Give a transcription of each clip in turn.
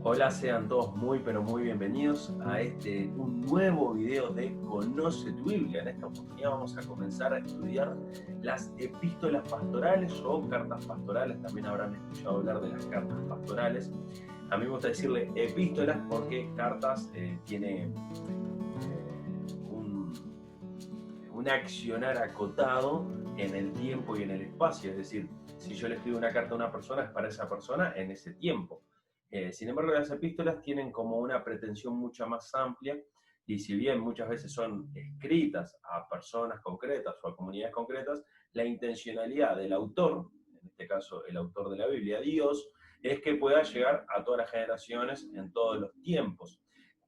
Hola, sean todos muy pero muy bienvenidos a un nuevo video de Conoce tu Biblia. En esta oportunidad vamos a comenzar a estudiar las epístolas pastorales o cartas pastorales. También habrán escuchado hablar de las cartas pastorales. A mí me gusta decirle epístolas porque cartas tiene un accionar acotado en el tiempo y en el espacio. Es decir, si yo le escribo una carta a una persona, es para esa persona en ese tiempo. Sin embargo, las epístolas tienen como una pretensión mucho más amplia y si bien muchas veces son escritas a personas concretas o a comunidades concretas, la intencionalidad del autor, en este caso el autor de la Biblia, Dios, es que pueda llegar a todas las generaciones en todos los tiempos.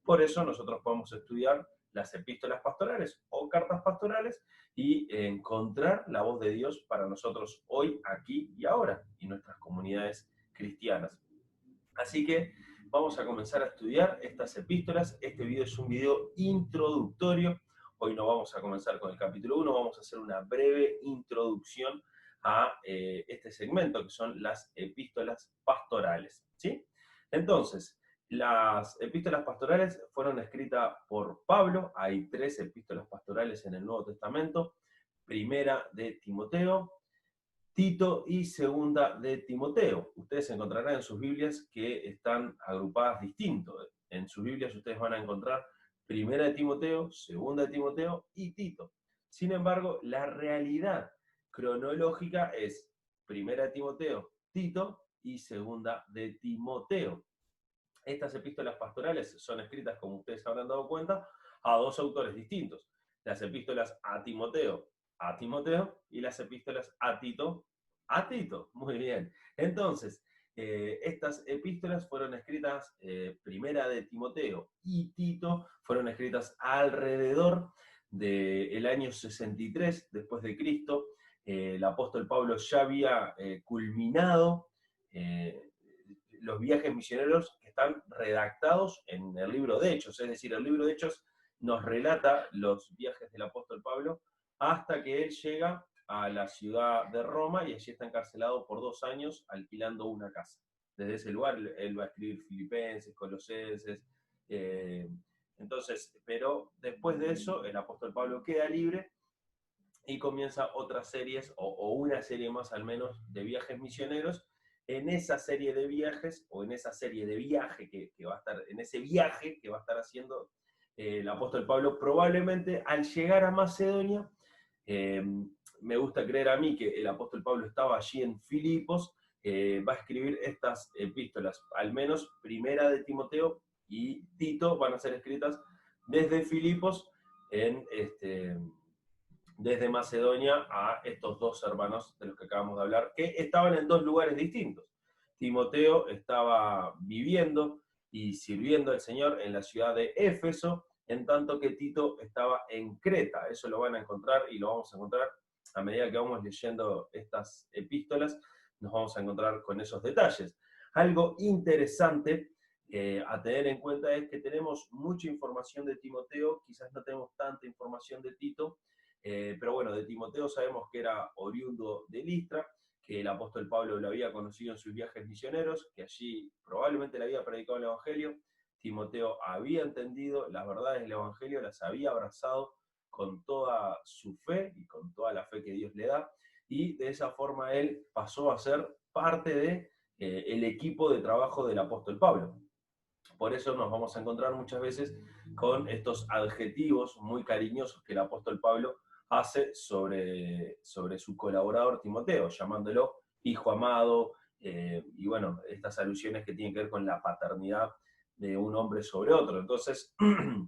Por eso nosotros podemos estudiar las epístolas pastorales o cartas pastorales y encontrar la voz de Dios para nosotros hoy, aquí y ahora, y nuestras comunidades cristianas. Así que vamos a comenzar a estudiar estas epístolas. Este video es un video introductorio. Hoy no vamos a comenzar con el capítulo 1, vamos a hacer una breve introducción a este segmento, que son las epístolas pastorales, ¿sí? Entonces, las epístolas pastorales fueron escritas por Pablo. Hay 3 epístolas pastorales en el Nuevo Testamento. Primera de Timoteo, Tito y segunda de Timoteo. Ustedes encontrarán en sus Biblias que están agrupadas distinto. En sus Biblias ustedes van a encontrar primera de Timoteo, segunda de Timoteo y Tito. Sin embargo, la realidad cronológica es primera de Timoteo, Tito y segunda de Timoteo. Estas epístolas pastorales son escritas, como ustedes habrán dado cuenta, a 2 autores distintos. Las epístolas a Timoteo y las epístolas a Tito. Muy bien. Entonces, estas epístolas fueron escritas, primera de Timoteo y Tito, fueron escritas alrededor del año 63 después de Cristo. El apóstol Pablo ya había culminado los viajes misioneros que están redactados en el libro de Hechos. Es decir, el libro de Hechos nos relata los viajes del apóstol Pablo hasta que él llega a la ciudad de Roma y allí está encarcelado por 2 años alquilando una casa. Desde ese lugar él va a escribir Filipenses, Colosenses. Entonces, pero después de eso, el apóstol Pablo queda libre y comienza otras series, o una serie más al menos, de viajes misioneros. En esa serie de viajes, o en esa serie de viaje que va a estar, en ese viaje que va a estar haciendo el apóstol Pablo, probablemente al llegar a Macedonia, me gusta creer a mí que el apóstol Pablo estaba allí en Filipos, va a escribir estas epístolas, al menos primera de Timoteo y Tito van a ser escritas desde Filipos desde Macedonia a estos 2 hermanos de los que acabamos de hablar, que estaban en 2 lugares distintos. Timoteo estaba viviendo y sirviendo al Señor en la ciudad de Éfeso, en tanto que Tito estaba en Creta. Eso lo van a encontrar y lo vamos a encontrar a medida que vamos leyendo estas epístolas, nos vamos a encontrar con esos detalles. Algo interesante a tener en cuenta es que tenemos mucha información de Timoteo, quizás no tenemos tanta información de Tito, pero bueno, de Timoteo sabemos que era oriundo de Listra, que el apóstol Pablo lo había conocido en sus viajes misioneros, que allí probablemente le había predicado el Evangelio. Timoteo había entendido las verdades del Evangelio, las había abrazado con toda su fe y con toda la fe que Dios le da, y de esa forma él pasó a ser parte de el equipo de trabajo del apóstol Pablo. Por eso nos vamos a encontrar muchas veces con estos adjetivos muy cariñosos que el apóstol Pablo hace sobre su colaborador Timoteo, llamándolo hijo amado, y bueno, estas alusiones que tienen que ver con la paternidad de un hombre sobre otro. Entonces,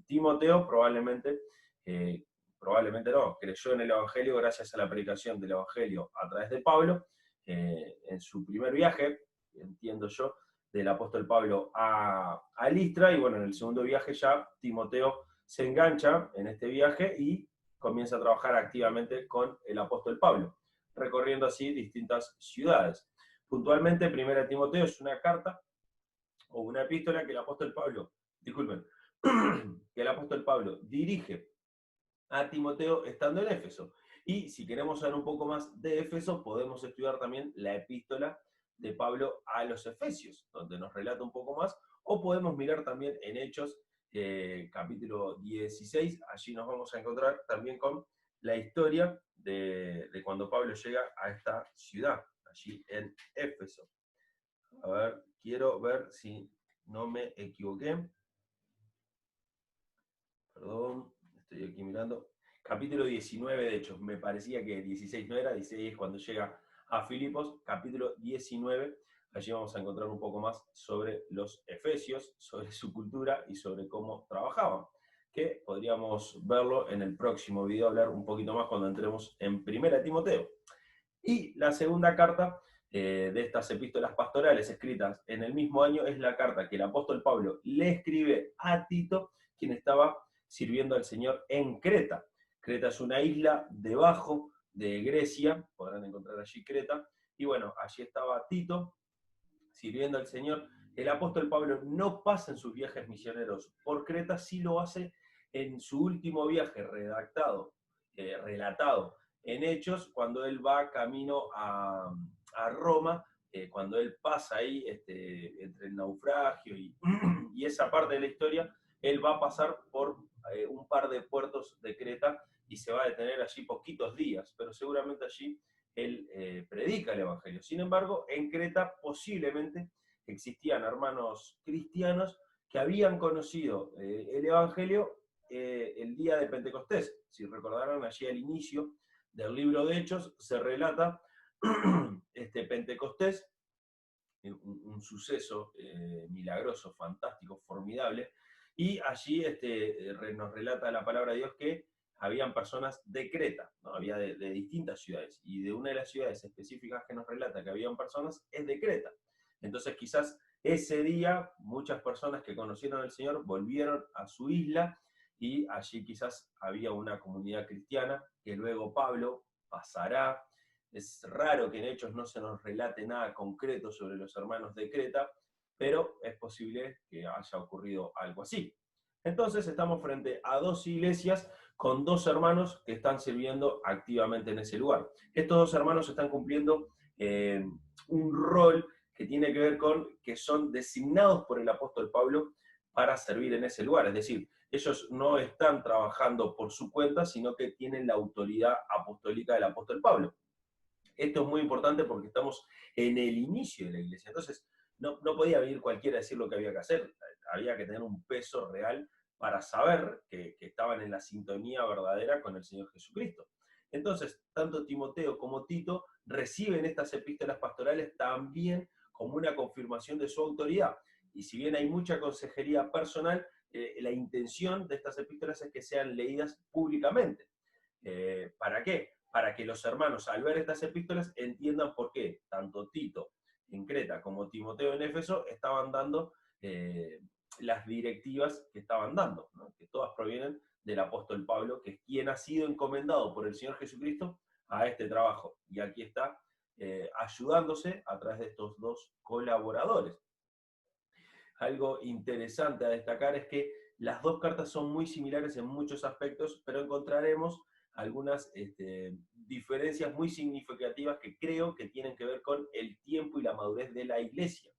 Timoteo probablemente no, creyó en el Evangelio gracias a la predicación del Evangelio a través de Pablo, en su primer viaje, entiendo yo, del apóstol Pablo a Listra, y bueno, en el segundo viaje ya Timoteo se engancha en este viaje y comienza a trabajar activamente con el apóstol Pablo, recorriendo así distintas ciudades. Puntualmente, primera Timoteo es una carta o una epístola que el apóstol Pablo, disculpen, que el apóstol Pablo dirige a Timoteo estando en Éfeso. Y si queremos saber un poco más de Éfeso, podemos estudiar también la epístola de Pablo a los Efesios, donde nos relata un poco más, O podemos mirar también en Hechos, capítulo 16, allí nos vamos a encontrar también con la historia de cuando Pablo llega a esta ciudad, allí en Éfeso. A ver, quiero ver si no me equivoqué. Perdón, estoy aquí mirando. Capítulo 19, de hecho, me parecía que 16 no era, 16 es cuando llega a Filipos. Capítulo 19, allí vamos a encontrar un poco más sobre los efesios, sobre su cultura y sobre cómo trabajaban, que podríamos verlo en el próximo video, hablar un poquito más cuando entremos en Primera Timoteo. Y la segunda carta de estas epístolas pastorales escritas en el mismo año es la carta que el apóstol Pablo le escribe a Tito, quien estaba sirviendo al Señor en Creta. Creta es una isla debajo de Grecia, podrán encontrar allí Creta, y bueno, allí estaba Tito sirviendo al Señor. El apóstol Pablo no pasa en sus viajes misioneros por Creta, sí lo hace en su último viaje relatado en Hechos, cuando él va camino a Roma, cuando él pasa ahí entre el naufragio y esa parte de la historia, él va a pasar por un par de puertos de Creta y se va a detener allí poquitos días, pero seguramente allí él predica el Evangelio. Sin embargo, en Creta posiblemente existían hermanos cristianos que habían conocido el Evangelio el día de Pentecostés. Si recordarán, allí al inicio del libro de Hechos se relata Pentecostés, un suceso milagroso, fantástico, formidable, y allí nos relata la palabra de Dios que habían personas de Creta, ¿no? Había de distintas ciudades, y de una de las ciudades específicas que nos relata que habían personas es de Creta. Entonces quizás ese día muchas personas que conocieron al Señor volvieron a su isla y allí quizás había una comunidad cristiana que luego Pablo pasará. Es raro que en Hechos no se nos relate nada concreto sobre los hermanos de Creta, pero es posible que haya ocurrido algo así. Entonces estamos frente a dos iglesias con dos hermanos que están sirviendo activamente en ese lugar. Estos dos hermanos están cumpliendo un rol que tiene que ver con que son designados por el apóstol Pablo para servir en ese lugar. Es decir, ellos no están trabajando por su cuenta, sino que tienen la autoridad apostólica del apóstol Pablo. Esto es muy importante porque estamos en el inicio de la iglesia. Entonces, no podía venir cualquiera a decir lo que había que hacer. Había que tener un peso real para saber que estaban en la sintonía verdadera con el Señor Jesucristo. Entonces, tanto Timoteo como Tito reciben estas epístolas pastorales también como una confirmación de su autoridad. Y si bien hay mucha consejería personal, la intención de estas epístolas es que sean leídas públicamente. ¿Para qué? Para que los hermanos, al ver estas epístolas, entiendan por qué tanto Tito en Creta como Timoteo en Éfeso estaban dando las directivas que estaban dando, ¿no? Que todas provienen del apóstol Pablo, que es quien ha sido encomendado por el Señor Jesucristo a este trabajo. Y aquí está ayudándose a través de estos dos colaboradores. Algo interesante a destacar es que las dos cartas son muy similares en muchos aspectos, pero encontraremos algunas diferencias muy significativas que creo que tienen que ver con el tiempo y la madurez de la iglesia.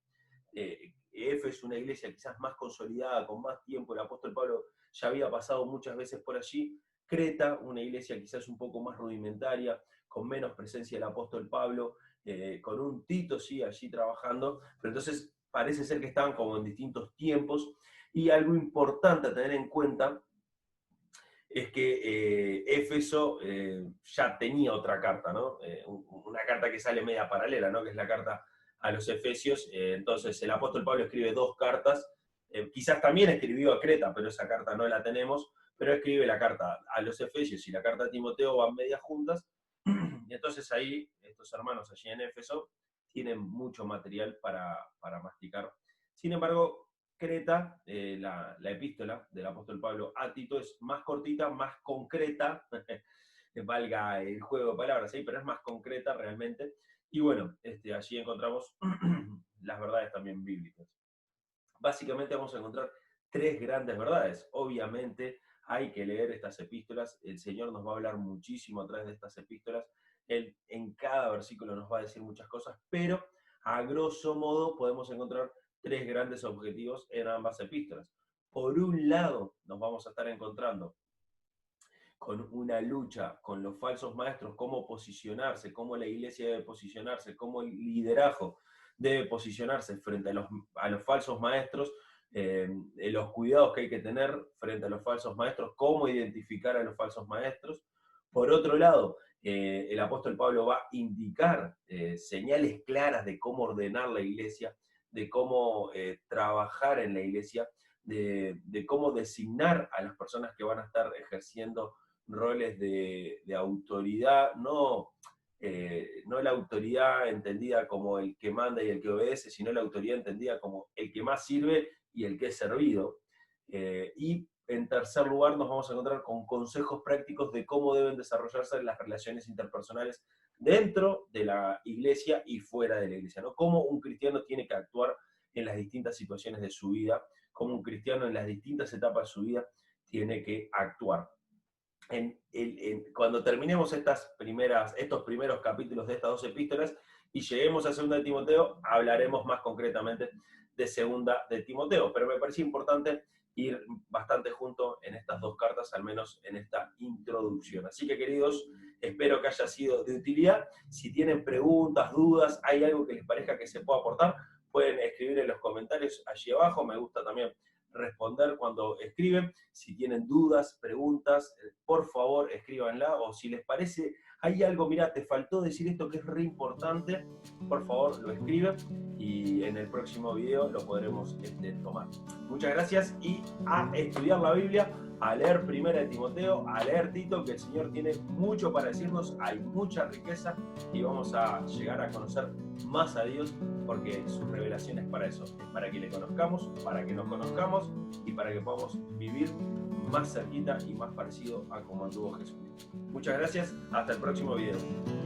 Éfeso es una iglesia quizás más consolidada, con más tiempo, el apóstol Pablo ya había pasado muchas veces por allí. Creta, una iglesia quizás un poco más rudimentaria, con menos presencia del apóstol Pablo, con un Tito sí allí trabajando, pero entonces parece ser que estaban como en distintos tiempos, y algo importante a tener en cuenta es que Éfeso ya tenía otra carta, ¿no? Una carta que sale media paralela, ¿no? Que es la carta a los Efesios. Entonces el apóstol Pablo escribe dos cartas, quizás también escribió a Creta, pero esa carta no la tenemos, pero escribe la carta a los Efesios y la carta a Timoteo van medias juntas, y entonces ahí estos hermanos allí en Éfeso tienen mucho material para masticar. Sin embargo, Creta, la epístola del apóstol Pablo a Tito es más cortita, más concreta, valga el juego de palabras, ¿sí? Pero es más concreta realmente. Y bueno, allí encontramos las verdades también bíblicas. Básicamente vamos a encontrar tres grandes verdades. Obviamente hay que leer estas epístolas, el Señor nos va a hablar muchísimo a través de estas epístolas, Él en cada versículo nos va a decir muchas cosas, pero a grosso modo podemos encontrar tres grandes objetivos en ambas epístolas. Por un lado, nos vamos a estar encontrando con una lucha con los falsos maestros, cómo posicionarse, cómo la iglesia debe posicionarse, cómo el liderazgo debe posicionarse frente a los falsos maestros, los cuidados que hay que tener frente a los falsos maestros, cómo identificar a los falsos maestros. Por otro lado, el apóstol Pablo va a indicar señales claras de cómo ordenar la iglesia, de cómo trabajar en la iglesia, de cómo designar a las personas que van a estar ejerciendo roles de autoridad, no la autoridad entendida como el que manda y el que obedece, sino la autoridad entendida como el que más sirve y el que es servido. Y en tercer lugar nos vamos a encontrar con consejos prácticos de cómo deben desarrollarse las relaciones interpersonales dentro de la iglesia y fuera de la iglesia, ¿no? Cómo un cristiano tiene que actuar en las distintas situaciones de su vida, cómo un cristiano en las distintas etapas de su vida tiene que actuar. Cuando terminemos estos primeros capítulos de estas dos epístolas y lleguemos a Segunda de Timoteo, hablaremos más concretamente de Segunda de Timoteo, pero me parece importante ir bastante junto en estas dos cartas, al menos en esta introducción. Así que, queridos, espero que haya sido de utilidad. Si tienen preguntas, dudas, hay algo que les parezca que se pueda aportar, pueden escribir en los comentarios allí abajo. Me gusta también responder cuando escriben. Si tienen dudas, preguntas, por favor escríbanla, o si les parece hay algo, mira, te faltó decir esto que es re importante, por favor lo escriben y en el próximo video lo podremos tomar. Muchas gracias y a estudiar la Biblia, a leer Primera de Timoteo, a leer Tito, que el Señor tiene mucho para decirnos, hay mucha riqueza y vamos a llegar a conocer más a Dios, porque su revelación es para eso, es para que le conozcamos, para que nos conozcamos y para que podamos vivir más cerquita y más parecido a como anduvo Jesucristo. Muchas gracias, hasta el próximo video.